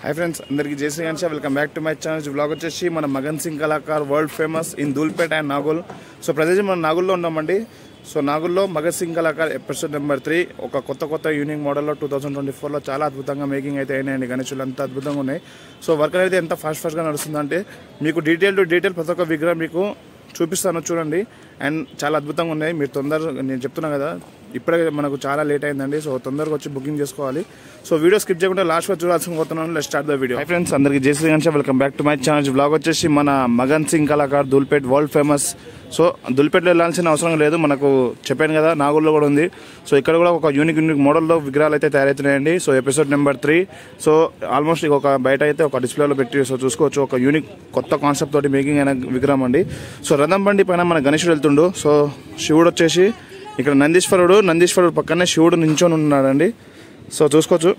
Hi friends अंदर की जय Shri Ganesh welcome back to my channel blog వచ్చేసి మన Magan Singh Kalakar world famous in Dhoolpet and Nagole so present మనం నాగోల్లో ఉన్నామండి సో నాగోల్లో మగన్ సింగ్ కళాకార్ ఎపిసోడ్ నెంబర్ 3 ఒక కొత్త యూనిక్ మోడల్లో 2024 లో చాలా అద్భుతంగా మేకింగ్ అయితే అయినాయండి గణేశులు అంతా అద్భుతంగా ఉన్నాయి సో వర్క్ అయితే ఎంత ఫాస్ట్గా నడుస్తుందంటే మీకు డీటెయిల్ టు డీటెయిల్ ప్రతి ఒక్క విగ్రహం మీకు చూపిస్తాను చూడండి అండ్ చాలా అద్భుతంగా ఉన్నాయి మీరు తొందరగా నేను చెప్తున్నా కదా ఇప్పుడే మనకు చాలా లేట్ అయిందండి సో తొందరగా వచ్చి బుకింగ్ చేసుకోవాలి సో వీడియో స్కిప్ చేయకుండా లాస్ట్ వరకు చూడాల్సిన పోతున్నాను let's start the video hi friends అందరికీ జై Shri Ganesh welcome back to my channel blog వచ్చేసి మన Magan Singh Kalakar Dhoolpet world famous so దూల్పేటలో వెళ్ళాల్సిన అవసరం లేదు మనకు చెప్పాను కదా నాగోల్లో కూడా ఉంది సో ఇక్కడ కూడా ఒక యూనిక్ మోడల్లో విగ్రహాలు అయితే తయారవుతున్నాయండి so episode number 3 so almost ఒక బయట అయితే ఒక డిస్ప్లేలో పెట్టి సో చూసుకోవచ్చు ఒక యూనిక్ కొత్త కాన్సెప్ట్ తోటి మేకింగ్ అయిన విగ్రహం అండి సో రథం బండి పైన మన గణేశుడు వెళ్తుండు సో శివుడు వచ్చేసి ఇక్కడ నందీశ్వరుడు పక్కనే శివుడు నించొని ఉన్నాడండి సో చూసుకోవచ్చు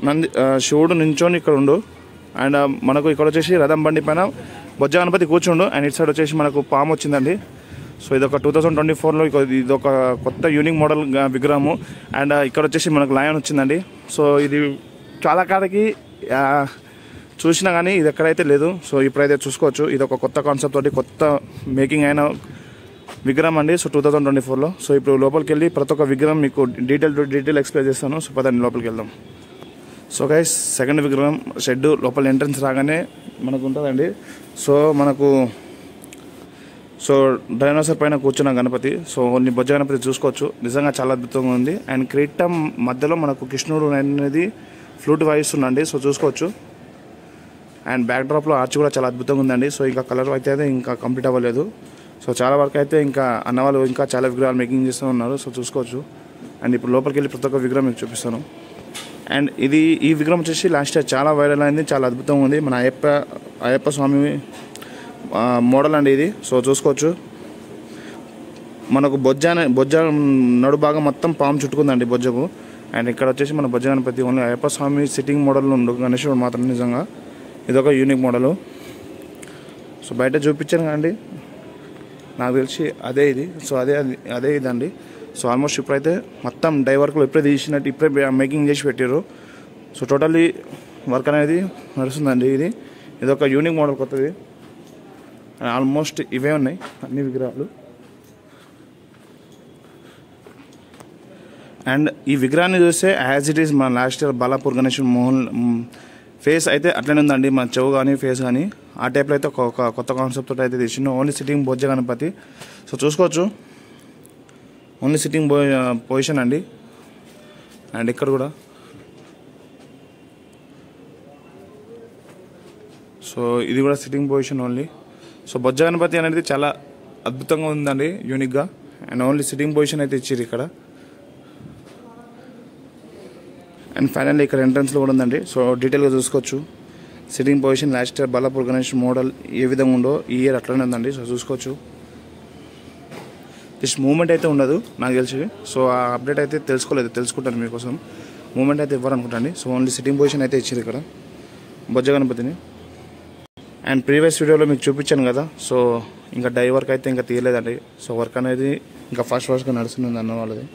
శివుడు నించొని ఇక్కడ ఉండు అండ్ మనకు ఇక్కడ వచ్చేసి రథం బండి పైన బొజ్జ గణపతి కూర్చుండు అండ్ ఇటు సైడ్ వచ్చేసి మనకు పాము వచ్చిందండి సో ఇదొక 2024లో ఇదొక కొత్త యూనిక్ మోడల్ విగ్రహము అండ్ ఇక్కడ వచ్చేసి మనకు లయన్ వచ్చిందండి సో ఇది చాలా కాడికి చూసినా కానీ ఇది ఎక్కడైతే లేదు సో ఇప్పుడైతే చూసుకోవచ్చు ఇది ఒక కొత్త కాన్సెప్ట్ తోటి కొత్త మేకింగ్ అయిన విగ్రహం అండి సో 2024లో సో ఇప్పుడు లోపలికి వెళ్ళి ప్రతి ఒక్క విగ్రహం మీకు డీటెయిల్ ఎక్స్ప్లెయిన్ చేస్తాను సో పదండి లోపలికి వెళ్దాం సో గైస్ సెకండ్ విగ్రహం షెడ్ లోపల ఎంట్రన్స్ రాగానే మనకు ఉంటుందండి సో మనకు సో డైనోసార్ పైన కూర్చున్న గణపతి సో కొన్ని బొజ్జ గణపతి చూసుకోవచ్చు నిజంగా చాలా అద్భుతంగా ఉంది అండ్ కిరీటం మధ్యలో మనకు కృష్ణుడు అనేది ఫ్లూట్ వాయిస్తుందండి సో చూసుకోవచ్చు అండ్ బ్యాక్ డ్రాప్లో ఆర్చ్ కూడా చాలా అద్భుతంగా ఉందండి సో ఇంకా కలర్ అయితే ఇంకా కంప్లీట్ అవ్వలేదు సో చాలా వరకు అయితే ఇంకా అన్నవాళ్ళు ఇంకా చాలా విగ్రహాలు మేకింగ్ చేస్తూ ఉన్నారు సో చూసుకోవచ్చు అండ్ ఇప్పుడు లోపలికి వెళ్ళి ప్రతి ఒక్క విగ్రహం మీకు చూపిస్తాను అండ్ ఈ విగ్రహం వచ్చేసి లాస్ట్ ఇయర్ చాలా వైరల్ అయింది చాలా అద్భుతంగా ఉంది మన అయ్యప్ప స్వామి మోడల్ అండి ఇది సో చూసుకోవచ్చు మనకు బొజ్జ నడు భాగం మొత్తం పాము చుట్టుకుందండి బొజ్జకు అండ్ ఇక్కడ వచ్చేసి మన బొజ్జ గణపతి ఓన్లీ అయ్యప్ప స్వామి సిట్టింగ్ మోడల్లో ఉండు గణేశుడు మాత్రం నిజంగా ఇదొక యూనిక్ మోడలు సో బయట చూపించాను కదండి నాకు తెలిసి అదే ఇది సో అదే ఇదండి సో ఆల్మోస్ట్ ఇప్పుడైతే మొత్తం డై వర్క్లో ఇప్పుడే తీసినట్టు ఇప్పుడే మేకింగ్ చేసి పెట్టారు సో టోటల్లీ వర్క్ అనేది నడుస్తుందండి ఇది ఒక యూనిక్ మోడల్ కొత్తది ఆల్మోస్ట్ ఇవే ఉన్నాయి అన్ని విగ్రహాలు అండ్ ఈ విగ్రహాన్ని చూస్తే యాజ్ ఇట్ ఈస్ మన last year Balapur Ganesh Mohan face అయితే అట్లనే ఉందండి మన చెవు కానీ ఫేస్ కానీ ఆ టైప్లో అయితే ఒక కొత్త కాన్సెప్ట్ తోటి అయితే తీసిండు ఓన్లీ సిట్టింగ్ బొజ్జ గణపతి సో చూసుకోవచ్చు ఓన్లీ సిట్టింగ్ పొజిషన్ అండి అండ్ ఇక్కడ కూడా సో ఇది కూడా సిట్టింగ్ పొజిషన్ ఓన్లీ సో బొజ్జ గణపతి అనేది చాలా అద్భుతంగా ఉందండి యూనిక్గా అండ్ ఓన్లీ సిట్టింగ్ పొజిషన్ అయితే ఇచ్చారు ఇక్కడ అండ్ ఫైనల్లీ ఇక్కడ ఎంట్రన్స్లో కూడా ఉందండి సో డీటెయిల్గా చూసుకోవచ్చు sitting position last year Balapur Ganesh model ఏ విధంగా ఉందో ఈ ఇయర్ అట్లనే ఉందండి సో చూసుకోవచ్చు జస్ట్ మూమెంట్ అయితే ఉండదు నాకు తెలిసి సో ఆ అప్డేట్ అయితే తెలుసుకుంటాను మీకోసం మూమెంట్ అయితే ఇవ్వాలనుకుంటాండి సో ఓన్లీ సిట్టింగ్ పొజిషన్ అయితే ఇచ్చారు ఇక్కడ బొజ్జ గణపతిని అండ్ ప్రీవియస్ వీడియోలో మీకు చూపించాను కదా సో ఇంకా డై వర్క్ అయితే ఇంకా తీయలేదండి సో వర్క్ అనేది ఇంకా ఫాస్ట్గా నడుస్తుంది అన్న వాళ్ళది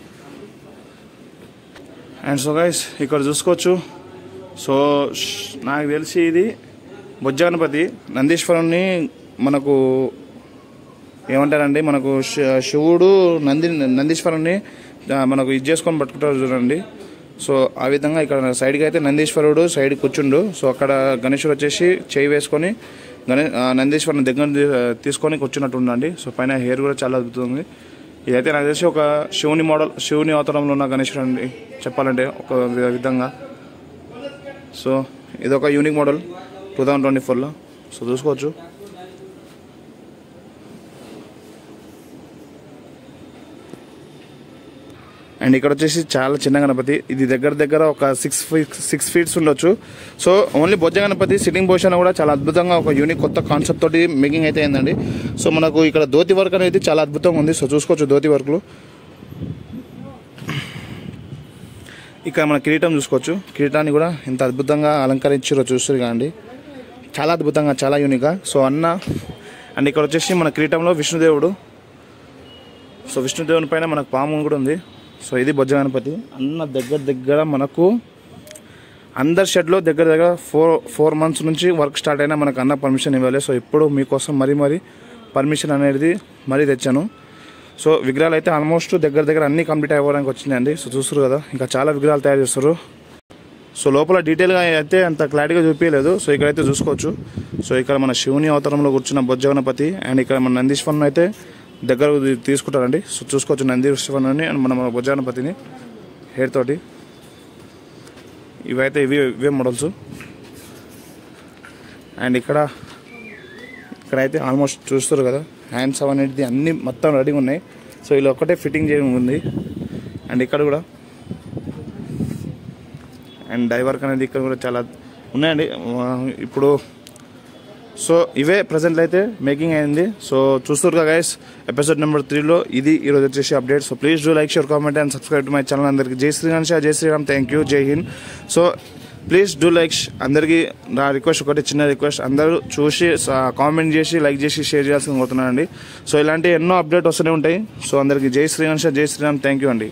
అండ్ సో గైస్ ఇక్కడ చూసుకోవచ్చు సో నాకు తెలిసి ఇది బొజ్జ గణపతి నందీశ్వరుని మనకు ఏమంటారండి మనకు శివుడు నందీశ్వరుని మనకు ఇది చేసుకొని పట్టుకుంటారు చూడండి సో ఆ విధంగా ఇక్కడ సైడ్కి అయితే నందీశ్వరుడు సైడ్ కూర్చుండు సో అక్కడ గణేశుడు వచ్చేసి చేయి వేసుకొని నందీశ్వరుని దగ్గర తీసుకొని కూర్చున్నట్టు ఉందండి సో పైన హెయిర్ కూడా చాలా అద్భుతంగా ఇదైతే నాకు తెలిసి ఒక శివుని అవతారంలో ఉన్న గణేశుడు అండి చెప్పాలంటే ఒక విధంగా సో ఇదొక యూనిక్ మోడల్ 2024లో సో చూసుకోవచ్చు అండ్ ఇక్కడ వచ్చేసి చాలా చిన్న గణపతి ఇది దగ్గర ఒక 6 ఫీట్స్ ఉండొచ్చు సో ఓన్లీ బొజ్జ గణపతి సిట్టింగ్ పొజిషన్ కూడా చాలా అద్భుతంగా ఒక యూనిక్ కొత్త కాన్సెప్ట్ తోటి మేకింగ్ అయితే అయిందండి సో మనకు ఇక్కడ ధోతి వర్క్ అనేది చాలా అద్భుతంగా ఉంది సో చూసుకోవచ్చు ధోతి వర్క్లు ఇక్కడ మన కిరీటం చూసుకోవచ్చు కిరీటాన్ని కూడా ఎంత అద్భుతంగా అలంకరించారో చూస్తారు కాండి చాలా అద్భుతంగా చాలా యూనిక్గా సో అండ్ ఇక్కడ వచ్చేసి మన కిరీటంలో విష్ణుదేవుడు సో విష్ణుదేవుని పైన మనకు పాము కూడా ఉంది సో ఇది బొజ్జ గణపతి అన్న దగ్గర మనకు అందరి షెడ్లో దగ్గర దగ్గర 4 months నుంచి వర్క్ స్టార్ట్ అయినా మనకు అన్న పర్మిషన్ ఇవ్వాలి. సో ఇప్పుడు మీకోసం మరీ పర్మిషన్ అనేది మరీ తెచ్చాను. సో విగ్రహాలు అయితే ఆల్మోస్ట్ దగ్గర అన్నీ కంప్లీట్ అవ్వడానికి వచ్చినాయండి. సో చూస్తారు కదా, ఇంకా చాలా విగ్రహాలు తయారు చేస్తారు. సో లోపల డీటెయిల్గా అయితే అంత క్లారిటీగా చూపించలేదు. సో ఇక్కడైతే చూసుకోవచ్చు. సో ఇక్కడ మన శివుని అవతారంలో కూర్చున్న బొజ్జ గణపతి అండ్ ఇక్కడ మన నందీశ్వరుని అయితే దగ్గర తీసుకుంటారండి. సో చూసుకోవచ్చు నందీశ్వరుని అండ్ మన బొజ్జ గణపతిని హెయిర్ తోటి. ఇవైతే ఇవే మోడల్స్. అండ్ ఇక్కడైతే ఆల్మోస్ట్ చూస్తారు కదా, హ్యాండ్స్ అనేది అన్నీ మొత్తం రెడీగా ఉన్నాయి. సో ఇలా ఒక్కటే ఫిట్టింగ్ చేయడం ఉంది. అండ్ ఇక్కడ కూడా అండ్ డై వర్క్ అనేది ఇక్కడ కూడా చాలా ఉన్నాయండి ఇప్పుడు. సో ఇవే ప్రజెంట్ అయితే మేకింగ్ అయింది. సో చూస్తారు కదా గైస్, ఎపిసోడ్ నెంబర్ 3లో ఇది ఈరోజు వచ్చేసి update. So please do like, share, comment and subscribe to my channel. అందరికీ జై శ్రీరామ్, జై శ్రీరామ్, థ్యాంక్ యూ, జై Hind. So please do like. అందరికీ నా రిక్వెస్ట్, ఒకటి చిన్న రిక్వెస్ట్, అందరూ చూసి కామెంట్ చేసి లైక్ చేసి షేర్ చేయాల్సింది కోరుతున్నానండి. సో ఇలాంటి ఎన్నో అప్డేట్ వస్తూనే ఉంటాయి. సో అందరికీ జై శ్రీరామ్, జై శ్రీరామ్, థ్యాంక్ యూ అండి.